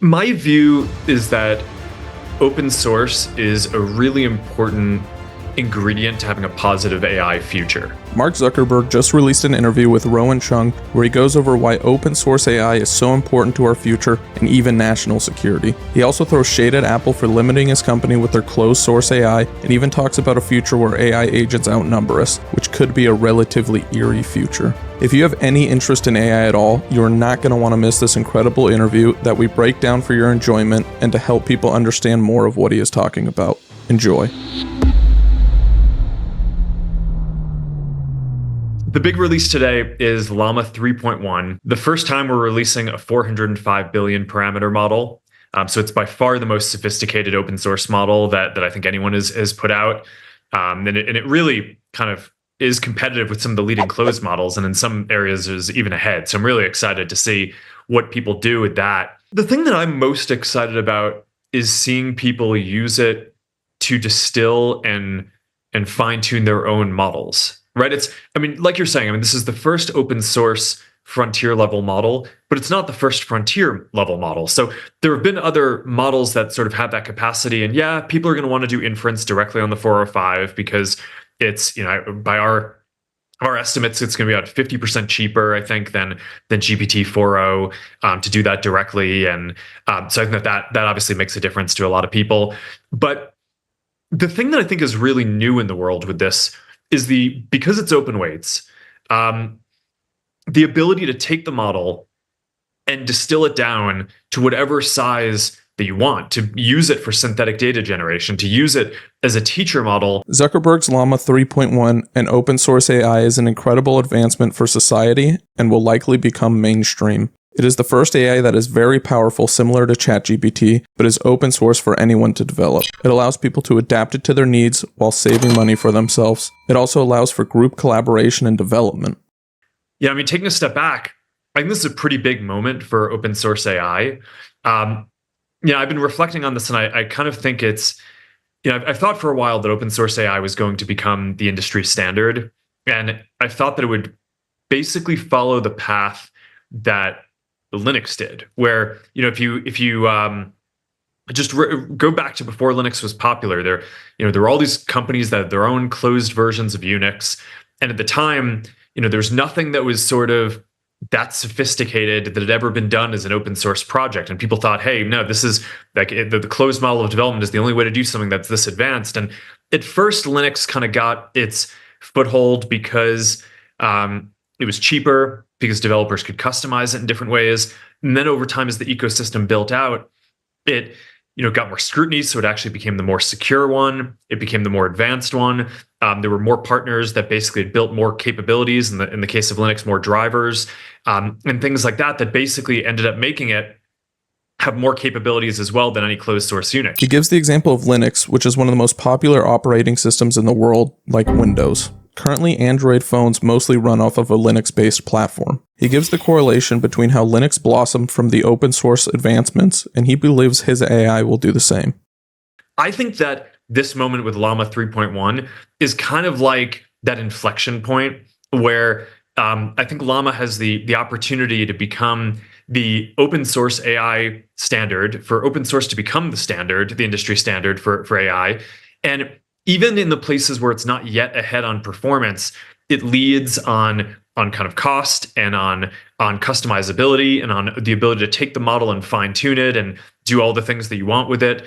My view is that open source is a really important ingredient to having a positive AI future. Mark Zuckerberg just released an interview with Rowan Chung where he goes over why open source AI is so important to our future and even national security. He also throws shade at Apple for limiting his company with their closed source AI and even talks about a future where AI agents outnumber us, which could be a relatively eerie future. If you have any interest in AI at all, you are not going to want to miss this incredible interview that we break down for your enjoyment and to help people understand more of what he is talking about. Enjoy. The big release today is Llama 3.1, the first time we're releasing a 405 billion parameter model. So it's by far the most sophisticated open source model that I think anyone has put out. And it really kind of is competitive with some of the leading closed models, and in some areas is even ahead. So I'm really excited to see what people do with that. The thing that I'm most excited about is seeing people use it to distill and fine tune their own models. Right? Like you're saying, this is the first open source frontier level model, but it's not the first frontier level model. So there have been other models that sort of have that capacity. And yeah, people are going to want to do inference directly on the 405 because it's, by our estimates, it's going to be about 50% cheaper, I think, than GPT-4o to do that directly. And so I think that obviously makes a difference to a lot of people. But the thing that I think is really new in the world with this is because it's open weights, the ability to take the model and distill it down to whatever size that you want, to use it for synthetic data generation, to use it as a teacher model. Zuckerberg's Llama 3.1 and open source AI is an incredible advancement for society and will likely become mainstream. It is the first AI that is very powerful, similar to ChatGPT, but is open source for anyone to develop. It allows people to adapt it to their needs while saving money for themselves. It also allows for group collaboration and development. Yeah, taking a step back, I think this is a pretty big moment for open source AI. I've been reflecting on this, and I kind of think it's, I've thought for a while that open source AI was going to become the industry standard, and I thought that it would basically follow the path that Linux did, where if you just go back to before Linux was popular, there were all these companies that had their own closed versions of Unix, and at the time, there's nothing that was sort of that sophisticated that had ever been done as an open source project, and people thought, hey, no, this is like the closed model of development is the only way to do something that's this advanced. And at first, Linux kind of got its foothold because it was cheaper, because developers could customize it in different ways. And then over time, as the ecosystem built out, it got more scrutiny, so it actually became the more secure one. It became the more advanced one. There were more partners that basically had built more capabilities, in the case of Linux, more drivers, and things like that basically ended up making it have more capabilities as well than any closed source Unix. He gives the example of Linux, which is one of the most popular operating systems in the world, like Windows. Currently, Android phones mostly run off of a Linux-based platform. He gives the correlation between how Linux blossomed from the open source advancements, and he believes his AI will do the same. I think that this moment with Llama 3.1 is kind of like that inflection point where I think Llama has the opportunity to become the open source AI standard, for open source to become the standard, the industry standard for AI. And even in the places where it's not yet ahead on performance, it leads on kind of cost and on customizability and on the ability to take the model and fine tune it and do all the things that you want with it.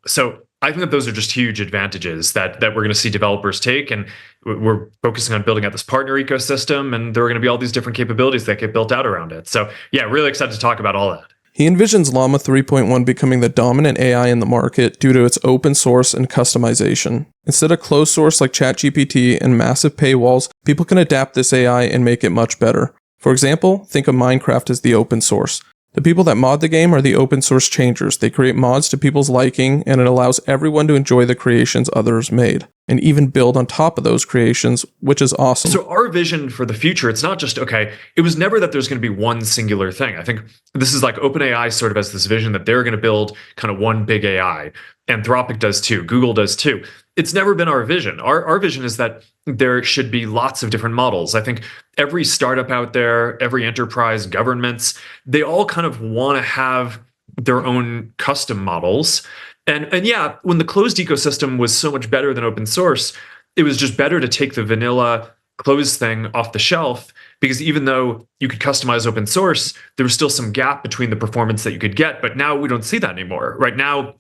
So I think that those are just huge advantages that we're going to see developers take, and we're focusing on building out this partner ecosystem, and there are going to be all these different capabilities that get built out around it. So yeah, really excited to talk about all that. He envisions Llama 3.1 becoming the dominant AI in the market due to its open source and customization. Instead of closed source like ChatGPT and massive paywalls, people can adapt this AI and make it much better. For example, think of Minecraft as the open source. The people that mod the game are the open source changers. They create mods to people's liking, and it allows everyone to enjoy the creations others made, and even build on top of those creations, which is awesome. So our vision for the future, it's not just, it was never that there's going to be one singular thing. I think this is like OpenAI sort of has this vision that they're going to build kind of one big AI. Anthropic does too. Google does too. It's never been our vision. Our vision is that there should be lots of different models. I think every startup out there, every enterprise, governments, they all kind of want to have their own custom models. And yeah, when the closed ecosystem was so much better than open source, it was just better to take the vanilla closed thing off the shelf, because even though you could customize open source, there was still some gap between the performance that you could get. But now we don't see that anymore. Right now,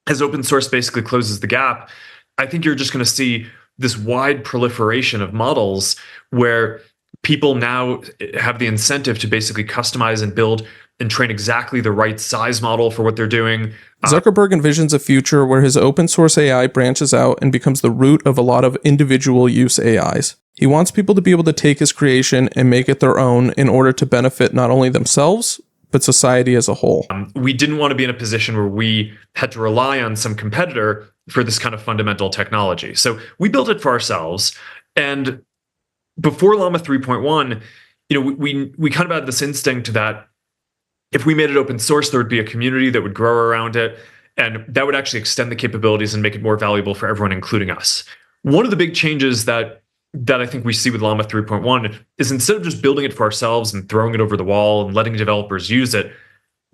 as open source basically closes the gap, I think you're just going to see this wide proliferation of models where people now have the incentive to basically customize and build and train exactly the right size model for what they're doing. Zuckerberg envisions a future where his open source AI branches out and becomes the root of a lot of individual use AIs. He wants people to be able to take his creation and make it their own in order to benefit not only themselves, but society as a whole. We didn't want to be in a position where we had to rely on some competitor for this kind of fundamental technology. So we built it for ourselves. And before Llama 3.1, we kind of had this instinct that if we made it open source, there would be a community that would grow around it, and that would actually extend the capabilities and make it more valuable for everyone, including us. One of the big changes that I think we see with Llama 3.1 is, instead of just building it for ourselves and throwing it over the wall and letting developers use it,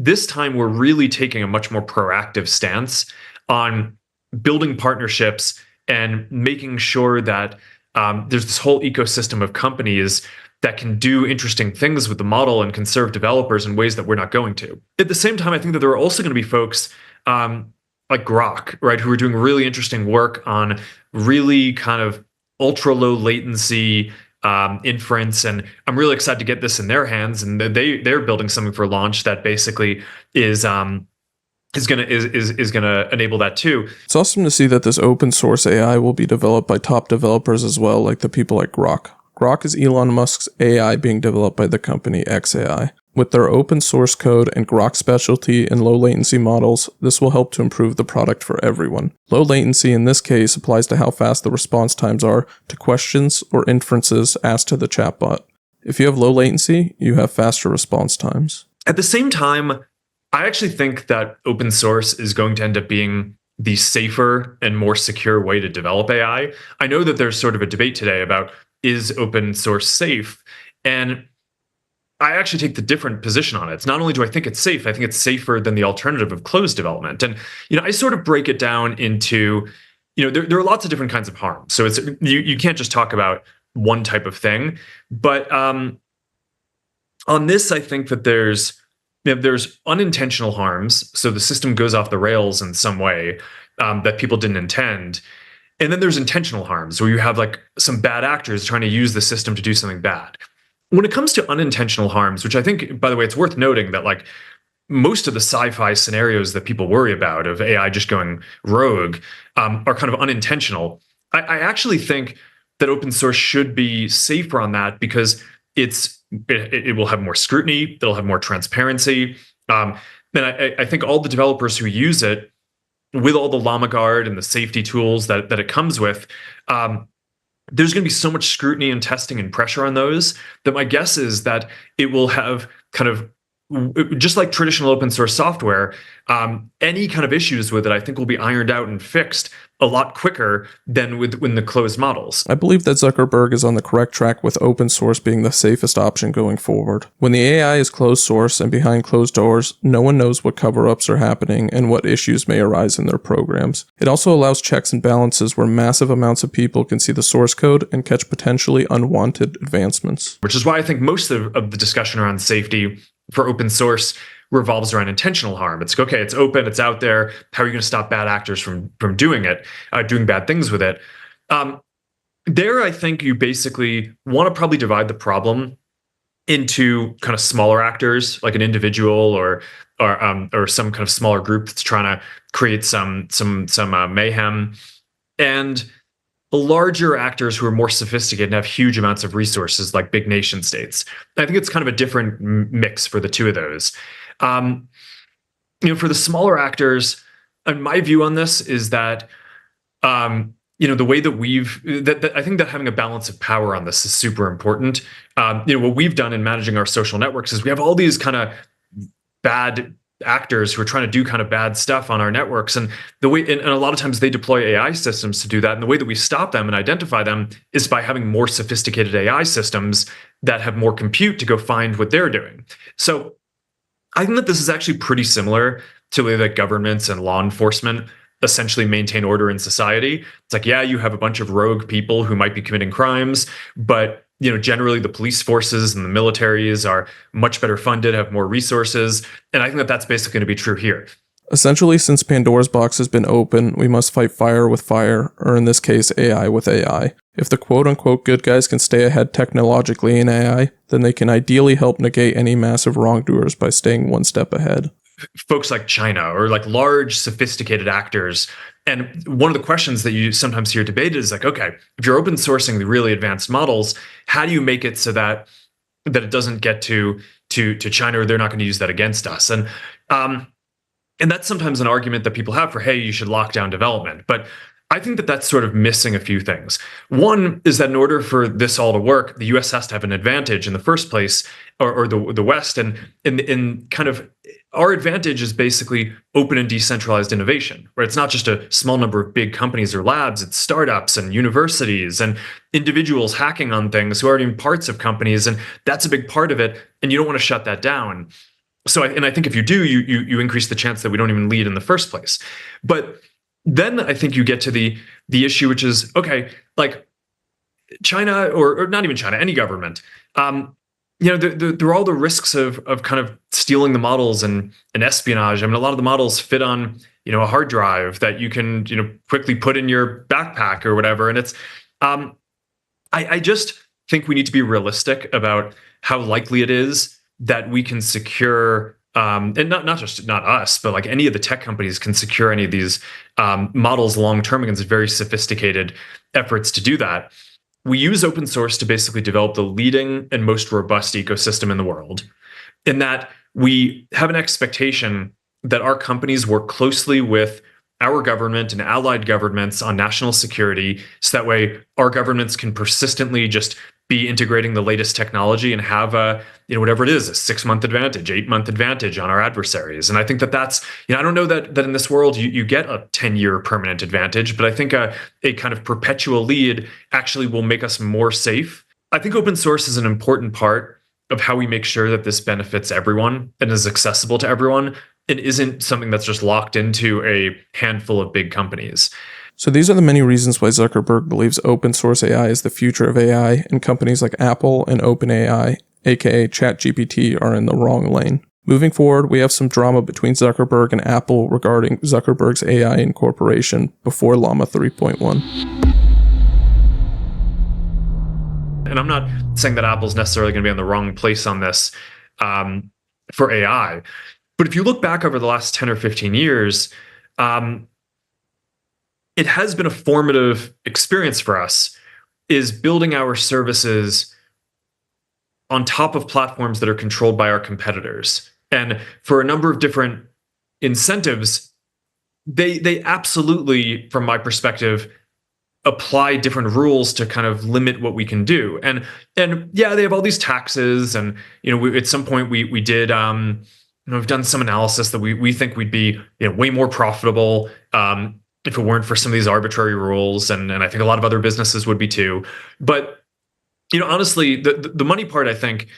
this time we're really taking a much more proactive stance on building partnerships and making sure that there's this whole ecosystem of companies that can do interesting things with the model and can serve developers in ways that we're not going to. At the same time, I think that there are also going to be folks like Grok, right, who are doing really interesting work on really kind of ultra low latency inference, and I'm really excited to get this in their hands. And they're building something for launch that basically is gonna enable that too. It's awesome to see that this open source AI will be developed by top developers as well, like the people like Grok. Grok is Elon Musk's AI being developed by the company xAI. With their open source code and Grok specialty in low latency models, this will help to improve the product for everyone. Low latency in this case applies to how fast the response times are to questions or inferences asked to the chatbot. If you have low latency, you have faster response times. At the same time, I actually think that open source is going to end up being the safer and more secure way to develop AI. I know that there's sort of a debate today about, is open source safe? And I actually take the different position on it. It's not only do I think it's safe, I think it's safer than the alternative of closed development. And I sort of break it down into, there are lots of different kinds of harm. So it's you can't just talk about one type of thing. But on this, I think that there's unintentional harms. So the system goes off the rails in some way that people didn't intend. And then there's intentional harms, where you have like some bad actors trying to use the system to do something bad. When it comes to unintentional harms, which I think, by the way, it's worth noting that like most of the sci-fi scenarios that people worry about of AI just going rogue are kind of unintentional. I actually think that open source should be safer on that, because it will have more scrutiny, it'll have more transparency. And I think all the developers who use it, with all the Llama Guard and the safety tools that it comes with, there's going to be so much scrutiny and testing and pressure on those that my guess is that it will have kind of, just like traditional open source software, any kind of issues with it, I think, will be ironed out and fixed a lot quicker than when the closed models. I believe that Zuckerberg is on the correct track with open source being the safest option going forward. When the AI is closed source and behind closed doors, no one knows what cover-ups are happening and what issues may arise in their programs. It also allows checks and balances where massive amounts of people can see the source code and catch potentially unwanted advancements. Which is why I think most of the discussion around safety for open source revolves around intentional harm. It's okay, it's open, it's out there. How are you going to stop bad actors from doing it, doing bad things with it? There, I think you basically want to probably divide the problem into kind of smaller actors, like an individual or some kind of smaller group that's trying to create some mayhem, and larger actors who are more sophisticated and have huge amounts of resources, like big nation states. I think it's kind of a different mix for the two of those. For the smaller actors, and my view on this is that, the way that I think that having a balance of power on this is super important. What we've done in managing our social networks is we have all these kind of bad actors who are trying to do kind of bad stuff on our networks, and a lot of times they deploy AI systems to do that. And the way that we stop them and identify them is by having more sophisticated AI systems that have more compute to go find what they're doing. So I think that this is actually pretty similar to the way that governments and law enforcement essentially maintain order in society. It's like, yeah, you have a bunch of rogue people who might be committing crimes, but generally the police forces and the militaries are much better funded, have more resources, and I think that that's basically going to be true here. Essentially, since Pandora's box has been open, we must fight fire with fire, or in this case, AI with AI. If the quote-unquote good guys can stay ahead technologically in AI, then they can ideally help negate any massive wrongdoers by staying one step ahead. Folks like China or like large, sophisticated actors. And one of the questions that you sometimes hear debated is like, okay, if you're open sourcing the really advanced models, how do you make it so that it doesn't get to China, or they're not going to use that against us? And that's sometimes an argument that people have for, hey, you should lock down development. But I think that that's sort of missing a few things. One is that in order for this all to work, the US has to have an advantage in the first place, or the West. And in kind of our advantage is basically open and decentralized innovation, where it's not just a small number of big companies or labs, it's startups and universities and individuals hacking on things who aren't even parts of companies. And that's a big part of it. And you don't want to shut that down. So, I think if you do, you increase the chance that we don't even lead in the first place. But then I think you get to the issue, which is, okay, like China, or not even China, any government, there are all the risks of kind of stealing the models and espionage. I mean, a lot of the models fit on a hard drive that you can quickly put in your backpack or whatever. And it's I just think we need to be realistic about how likely it is that we can secure, and not us, but like any of the tech companies can secure any of these models long term against very sophisticated efforts to do that. We use open source to basically develop the leading and most robust ecosystem in the world, in that we have an expectation that our companies work closely with our government and allied governments on national security, so that way our governments can persistently just be integrating the latest technology and have whatever it is, a 6-month advantage, 8-month advantage on our adversaries. And I think that that's, I don't know that in this world you get a 10-year permanent advantage, but I think a kind of perpetual lead actually will make us more safe. I think open source is an important part of how we make sure that this benefits everyone and is accessible to everyone. It isn't something that's just locked into a handful of big companies. So these are the many reasons why Zuckerberg believes open source AI is the future of AI, and companies like Apple and OpenAI, aka ChatGPT, are in the wrong lane. Moving forward, we have some drama between Zuckerberg and Apple regarding Zuckerberg's AI incorporation before Llama 3.1. And I'm not saying that Apple's necessarily going to be in the wrong place on this for AI. But if you look back over the last 10 or 15 years, it has been a formative experience for us, is building our services on top of platforms that are controlled by our competitors. And for a number of different incentives, they absolutely, from my perspective, apply different rules to kind of limit what we can do. And yeah, they have all these taxes, and at some point we did we've done some analysis that we think we'd be way more profitable if it weren't for some of these arbitrary rules, and I think a lot of other businesses would be too. But honestly, the money part, I think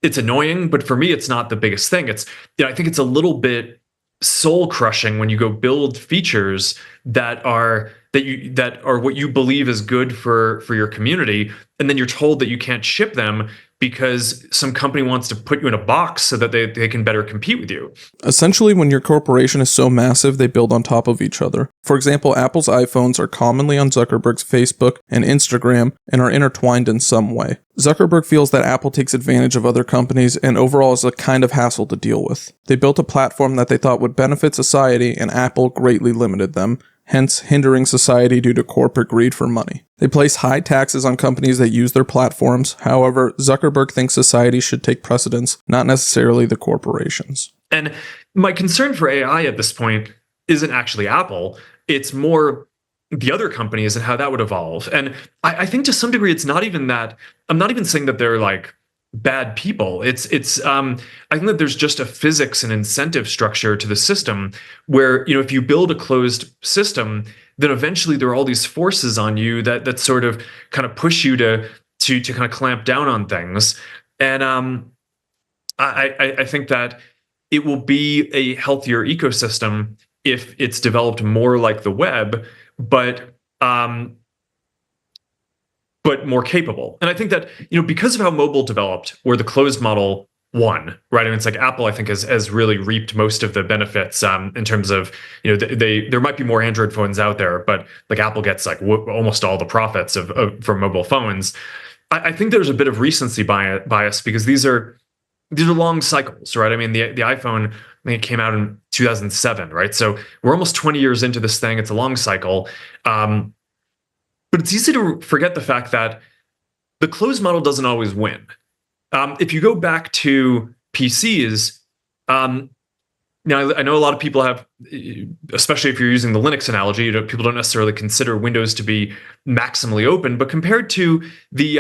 it's annoying, but for me, it's not the biggest thing. It's I think it's a little bit soul crushing when you go build features that are what you believe is good for your community, and then you're told that you can't ship them because some company wants to put you in a box so that they can better compete with you. Essentially, when your corporation is so massive, they build on top of each other. For example, Apple's iPhones are commonly on Zuckerberg's Facebook and Instagram and are intertwined in some way. Zuckerberg feels that Apple takes advantage of other companies and overall is a kind of hassle to deal with. They built a platform that they thought would benefit society, and Apple greatly limited them, hence hindering society due to corporate greed for money. They place high taxes on companies that use their platforms. However, Zuckerberg thinks society should take precedence, not necessarily the corporations. And my concern for AI at this point isn't actually Apple. It's more the other companies and how that would evolve. And I think to some degree, it's not even that. I'm not even saying that they're like bad people. I think that there's just a physics and incentive structure to the system where, if you build a closed system, then eventually there are all these forces on you that sort of kind of push you to kind of clamp down on things. And I think that it will be a healthier ecosystem if it's developed more like the web, but um, but more capable. And I think that, because of how mobile developed, where the closed model won, right? And it's like Apple, I think, has really reaped most of the benefits in terms of, there might be more Android phones out there, but like Apple gets like almost all the profits from mobile phones. I think there's a bit of recency bias because these are long cycles, right? I mean, the iPhone, I think it came out in 2007, right? So we're almost 20 years into this thing. It's a long cycle. But it's easy to forget the fact that the closed model doesn't always win. If you go back to PCs, I know a lot of people have, especially if you're using the Linux analogy, people don't necessarily consider Windows to be maximally open, but compared to the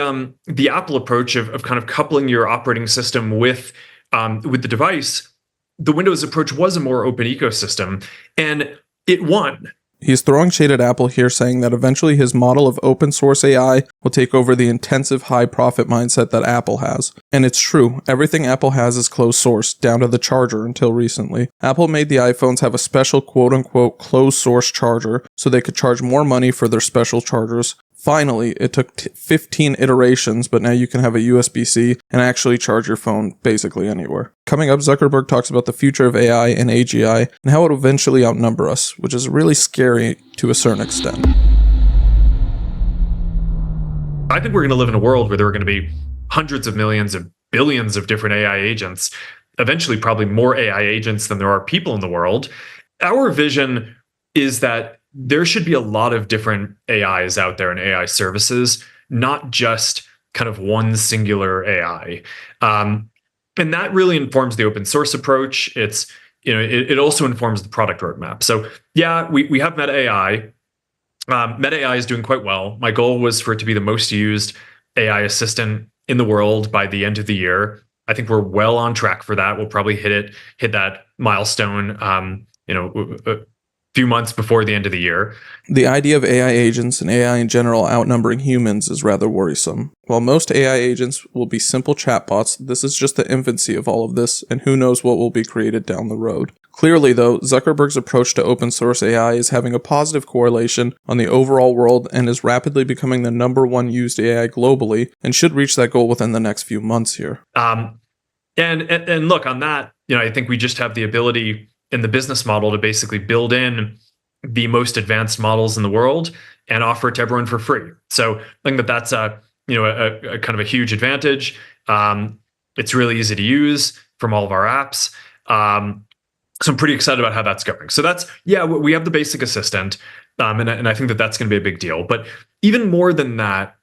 Apple approach of kind of coupling your operating system with the device, the Windows approach was a more open ecosystem, and it won. He's throwing shade at Apple here, saying that eventually his model of open source AI will take over the intensive high profit mindset that Apple has. And it's true, everything Apple has is closed source, down to the charger until recently. Apple made the iPhones have a special quote unquote closed source charger so they could charge more money for their special chargers. Finally, it took 15 iterations, but now you can have a USB-C and actually charge your phone basically anywhere. Coming up, Zuckerberg talks about the future of AI and AGI and how it will eventually outnumber us, which is really scary to a certain extent. I think we're going to live in a world where there are going to be hundreds of millions of billions of different AI agents, eventually probably more AI agents than there are people in the world. Our vision is that there should be a lot of different AIs out there and AI services, not just kind of one singular AI. And that really informs the open source approach. It also informs the product roadmap. So yeah, we have Meta AI. Meta AI is doing quite well. My goal was for it to be the most used AI assistant in the world by the end of the year. I think we're well on track for that. We'll probably hit that milestone, few months before the end of the year. The idea of AI agents and AI in general outnumbering humans is rather worrisome. While most AI agents will be simple chatbots, this is just the infancy of all of this, and who knows what will be created down the road. Clearly, though, Zuckerberg's approach to open source AI is having a positive correlation on the overall world and is rapidly becoming the #1 used AI globally, and should reach that goal within the next few months here. And look, on that, I think we just have the ability in the business model to basically build in the most advanced models in the world and offer it to everyone for free. So I think that's a kind of a huge advantage. It's really easy to use from all of our apps. So I'm pretty excited about how that's going. So we have the basic assistant, and I think that's going to be a big deal. But even more than that,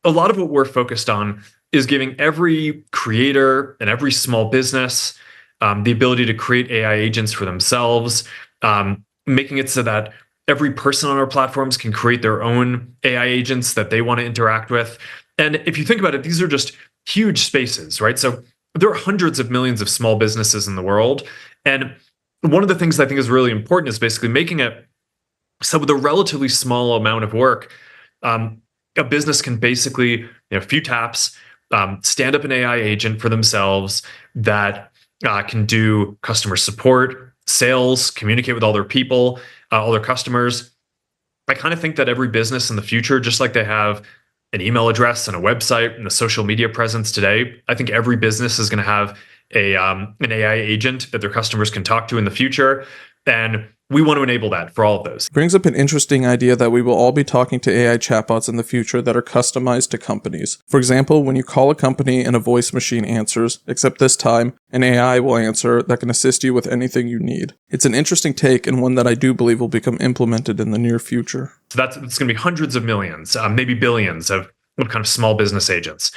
a lot of what we're focused on is giving every creator and every small business the ability to create AI agents for themselves, making it so that every person on our platforms can create their own AI agents that they want to interact with. And if you think about it, these are just huge spaces, right? So there are hundreds of millions of small businesses in the world. And one of the things I think is really important is basically making it so with a relatively small amount of work, a business can basically, a few taps, stand up an AI agent for themselves that can do customer support, sales, communicate with all their people, all their customers. I kind of think that every business in the future, just like they have an email address and a website and a social media presence today, I think every business is going to have an AI agent that their customers can talk to in the future. And we want to enable that for all of those. Brings up an interesting idea that we will all be talking to AI chatbots in the future that are customized to companies. For example, when you call a company and a voice machine answers, except this time, an AI will answer that can assist you with anything you need. It's an interesting take and one that I do believe will become implemented in the near future. So it's going to be hundreds of millions, maybe billions of kind of small business agents.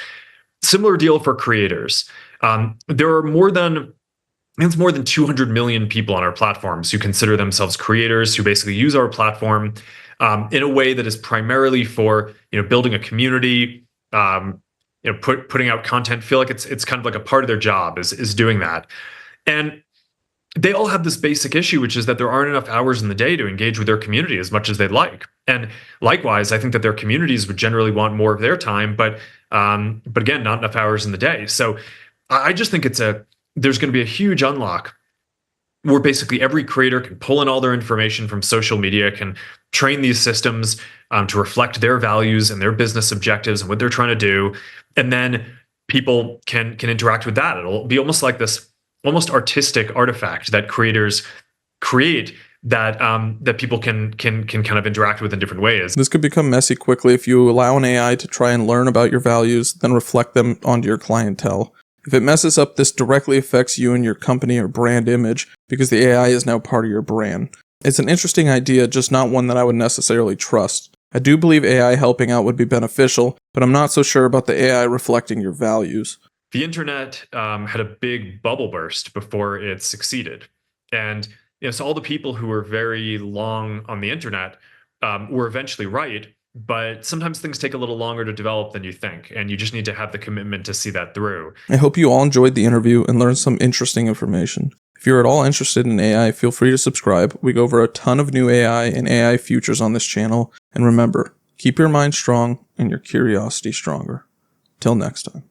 Similar deal for creators. There are more than 200 million people on our platforms who consider themselves creators, who basically use our platform in a way that is primarily for building a community, putting out content. Feel like it's kind of like a part of their job is doing that, and they all have this basic issue, which is that there aren't enough hours in the day to engage with their community as much as they'd like. And likewise, I think that their communities would generally want more of their time, but again, not enough hours in the day. So I just think there's going to be a huge unlock where basically every creator can pull in all their information from social media, can train these systems to reflect their values and their business objectives and what they're trying to do, and then people can interact with that. It'll be almost like this almost artistic artifact that creators create that that people can kind of interact with in different ways. This could become messy quickly if you allow an AI to try and learn about your values, then reflect them onto your clientele. If it messes up, this directly affects you and your company or brand image because the AI is now part of your brand. It's an interesting idea, just not one that I would necessarily trust. I do believe AI helping out would be beneficial, but I'm not so sure about the AI reflecting your values. The internet had a big bubble burst before it succeeded. And so all the people who were very long on the internet were eventually right, but sometimes things take a little longer to develop than you think, and you just need to have the commitment to see that through. I hope you all enjoyed the interview and learned some interesting information. If you're at all interested in AI, feel free to subscribe. We go over a ton of new AI and AI futures on this channel. And remember, keep your mind strong and your curiosity stronger. Till next time.